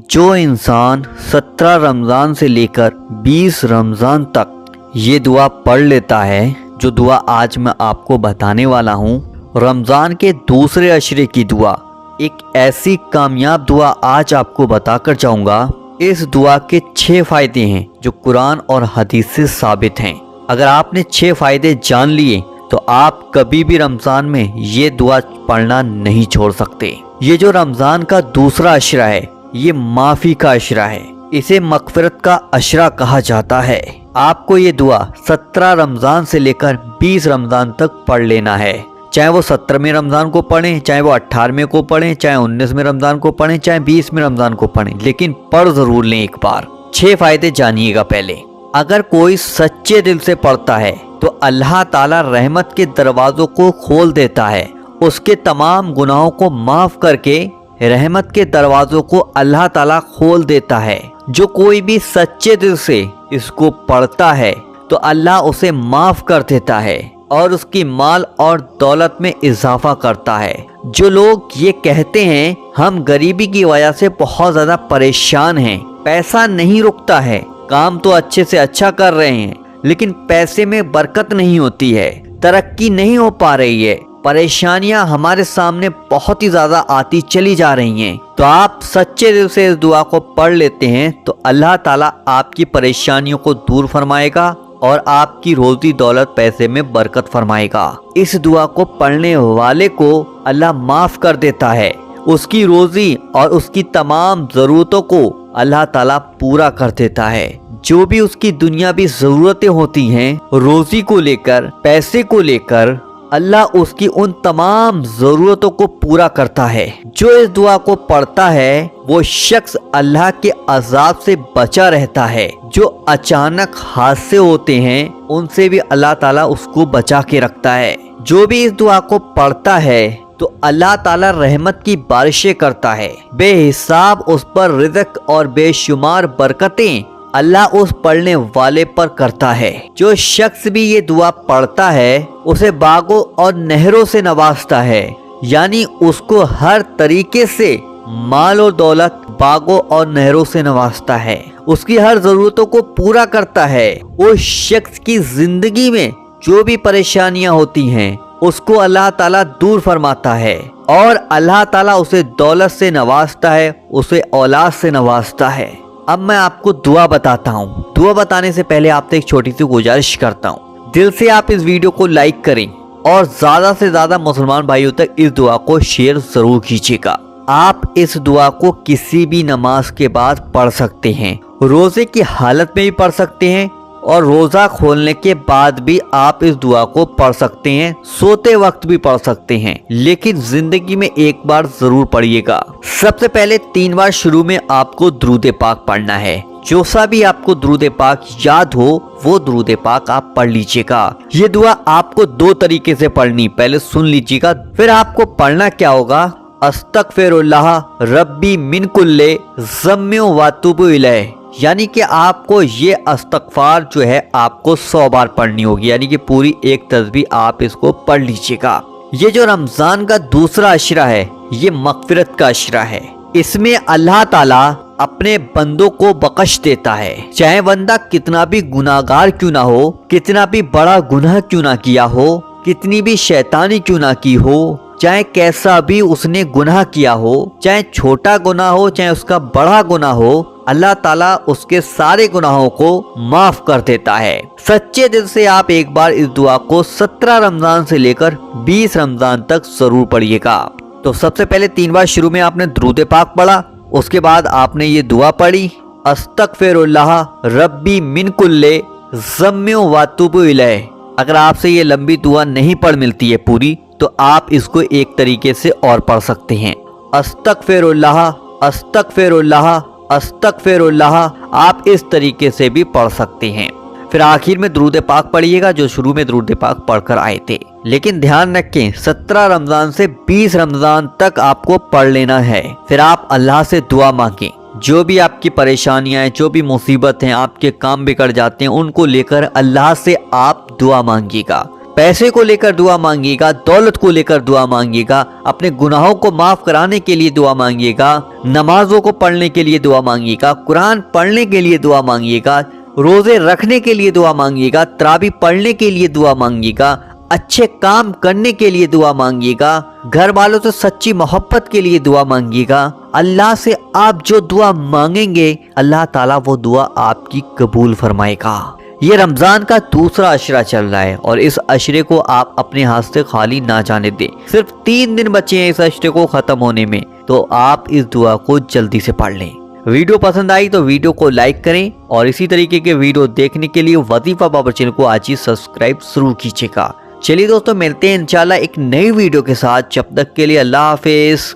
जो इंसान 17 रमज़ान से लेकर 20 रमज़ान तक ये दुआ पढ़ लेता है, जो दुआ आज मैं आपको बताने वाला हूँ, रमज़ान के दूसरे अशरे की दुआ, एक ऐसी कामयाब दुआ आज आपको बताकर जाऊँगा। इस दुआ के 6 फ़ायदे हैं जो कुरान और हदीस से साबित हैं। अगर आपने 6 फ़ायदे जान लिए तो आप कभी भी रमज़ान में ये दुआ पढ़ना नहीं छोड़ सकते। ये जो रमज़ान का दूसरा अशरा है, ये माफ़ी का अशरा है, इसे मग़फ़िरत का अशरा कहा जाता है। आपको ये दुआ 17 रमज़ान से लेकर 20 रमज़ान तक पढ़ लेना है। चाहे वो 17वें रमज़ान को पढ़ें, चाहे वो 18वें को पढ़ें, चाहे 19वें रमज़ान को पढ़ें, चाहे 20वें रमज़ान को पढ़ें, लेकिन पढ़ ज़रूर लें एक बार। 6 फ़ायदे जानिएगा। पहले, अगर कोई सच्चे दिल से पढ़ता है तो अल्लाह ताला रहमत के दरवाज़ों को खोल देता है, उसके तमाम गुनाहों को माफ़ करके रहमत के दरवाज़ों को अल्लाह ताला खोल देता है। जो कोई भी सच्चे दिल से इसको पढ़ता है तो अल्लाह उसे माफ़ कर देता है और उसकी माल और दौलत में इजाफा करता है। जो लोग ये कहते हैं हम गरीबी की वजह से बहुत ज़्यादा परेशान हैं, पैसा नहीं रुकता है, काम तो अच्छे से अच्छा कर रहे हैं लेकिन पैसे में बरकत नहीं होती है, तरक्की नहीं हो पा रही है, परेशानियां हमारे सामने बहुत ही ज़्यादा आती चली जा रही हैं, तो आप सच्चे दिल से इस दुआ को पढ़ लेते हैं तो अल्लाह ताला आपकी परेशानियों को दूर फरमाएगा और आपकी रोजी दौलत पैसे में बरकत फरमाएगा। इस दुआ को पढ़ने वाले को अल्लाह माफ़ कर देता है, उसकी रोजी और उसकी तमाम ज़रूरतों को अल्लाह ताला पूरा कर देता है। जो भी उसकी दुनियावी ज़रूरतें होती हैं, रोजी को लेकर, पैसे को लेकर, अल्लाह उसकी उन तमाम ज़रूरतों को पूरा करता है। जो इस दुआ को पढ़ता है वो शख्स अल्लाह के अज़ाब से बचा रहता है। जो अचानक हादसे होते हैं उनसे भी अल्लाह ताला उसको बचा के रखता है। जो भी इस दुआ को पढ़ता है तो अल्लाह ताला रहमत की बारिशें करता है, बेहिसाब उस पर रिज़्क़ और बेशुमार बरकतें अल्लाह उस पढ़ने वाले पर करता है। जो शख्स भी ये दुआ पढ़ता है उसे बागों और नहरों से नवाजता है, यानी उसको हर तरीके से माल और दौलत, बागों और नहरों से नवाजता है, उसकी हर ज़रूरतों को पूरा करता है। उस शख्स की ज़िंदगी में जो भी परेशानियां होती हैं उसको अल्लाह ताला दूर फरमाता है और अल्लाह ताला उसे दौलत से नवाजता है, उसे औलाद से नवाजता है। अब मैं आपको दुआ बताता हूँ। दुआ बताने से पहले आपसे एक छोटी सी गुजारिश करता हूँ, दिल से आप इस वीडियो को लाइक करें और ज़्यादा से ज़्यादा मुसलमान भाइयों तक इस दुआ को शेयर ज़रूर कीजिएगा। आप इस दुआ को किसी भी नमाज के बाद पढ़ सकते हैं, रोज़े की हालत में भी पढ़ सकते हैं और रोज़ा खोलने के बाद भी आप इस दुआ को पढ़ सकते हैं, सोते वक्त भी पढ़ सकते हैं, लेकिन जिंदगी में एक बार जरूर पढ़िएगा। सबसे पहले 3 बार शुरू में आपको दुरूद पाक पढ़ना है। जो सा भी आपको दुरूद पाक याद हो वो दुरूद पाक आप पढ़ लीजिएगा। ये दुआ आपको 2 तरीके से पढ़नी, पहले सुन लीजिएगा। फिर आपको पढ़ना क्या होगा, अस्तगफिरुल्लाह रब्बी मिन कुल्ले ज़म्मिन व अतूबु इलैह, यानी कि आपको ये इस्तग़फ़ार जो है आपको 100 बार पढ़नी होगी, यानी कि पूरी एक तस्बीह आप इसको पढ़ लीजिएगा। ये जो रमज़ान का दूसरा अशरा है ये मग़फ़िरत का अशरा है। इसमें अल्लाह ताला अपने बंदों को बख्श देता है, चाहे बंदा कितना भी गुनाहगार क्यों ना हो, कितना भी बड़ा गुनाह क्यों ना किया हो, कितनी भी शैतानी क्यों ना की हो, चाहे कैसा भी उसने गुनाह किया हो, चाहे छोटा गुनाह हो चाहे उसका बड़ा गुनाह हो, अल्लाह ताला उसके सारे गुनाहों को माफ कर देता है। सच्चे दिल से आप एक बार इस दुआ को 17 रमज़ान से लेकर 20 रमज़ान तक जरूर पढ़िएगा। तो सबसे पहले 3 बार शुरू में आपने दुरूद पाक पढ़ा, उसके बाद आपने ये दुआ पढ़ी, अस्तगफिरुल्लाह रब्बी मिन कुल्ले ज़म्मिन व अतूबु इलैह। अगर आपसे ये लंबी दुआ नहीं पढ़ मिलती है पूरी तो आप इसको एक तरीके से और पढ़ सकते हैं, अस्तगफिरुल्लाह अस्तगफिरुल्लाह अस्तगफिरुल्लाह, आप इस तरीके से भी पढ़ सकते हैं। फिर आखिर में दुरूद पाक पढ़िएगा जो शुरू में दुरूद पाक पढ़कर आए थे। लेकिन ध्यान रखें 17 रमज़ान से 20 रमज़ान तक आपको पढ़ लेना है। फिर आप अल्लाह से दुआ मांगें, जो भी आपकी परेशानियां हैं, जो भी मुसीबत हैं, आपके काम बिगड़ जाते हैं, उनको लेकर अल्लाह से आप दुआ मांगिएगा। پیسے کو لیکر دعا مانگیے گا، دولت کو لیکر دعا مانگیے گا، اپنے گناہوں کو معاف کرانے کے لیے دعا مانگیے گا، نمازوں کو پڑھنے کے لیے دعا مانگیے گا، قرآن پڑھنے کے لیے دعا مانگیے گا، روزے رکھنے کے لیے دعا مانگیے گا، تراویح پڑھنے کے لیے دعا مانگیے گا، اچھے کام کرنے کے لیے دعا مانگیے گا، گھر والوں سے سچی محبت کے لیے دعا مانگیے گا۔ اللہ سے آپ جو دعا مانگیں گے اللہ تعالیٰ وہ دعا آپ کی قبول فرمائے گا۔ یہ رمضان کا دوسرا عشرہ چل رہا ہے اور اس عشرے کو آپ اپنے ہاتھ سے خالی نہ جانے دیں۔ صرف 3 دن بچے ہیں اس عشرے کو ختم ہونے میں، تو آپ اس دعا کو جلدی سے پڑھ لیں۔ ویڈیو پسند آئی تو ویڈیو کو لائک کریں اور اسی طریقے کے ویڈیو دیکھنے کے لیے وظیفہ بابر چینل کو آج ہی سبسکرائب ضرور کیجیے گا۔ چلیے دوستو، ملتے ہیں انشاءاللہ ایک نئی ویڈیو کے ساتھ، جب تک کے لیے اللہ حافظ۔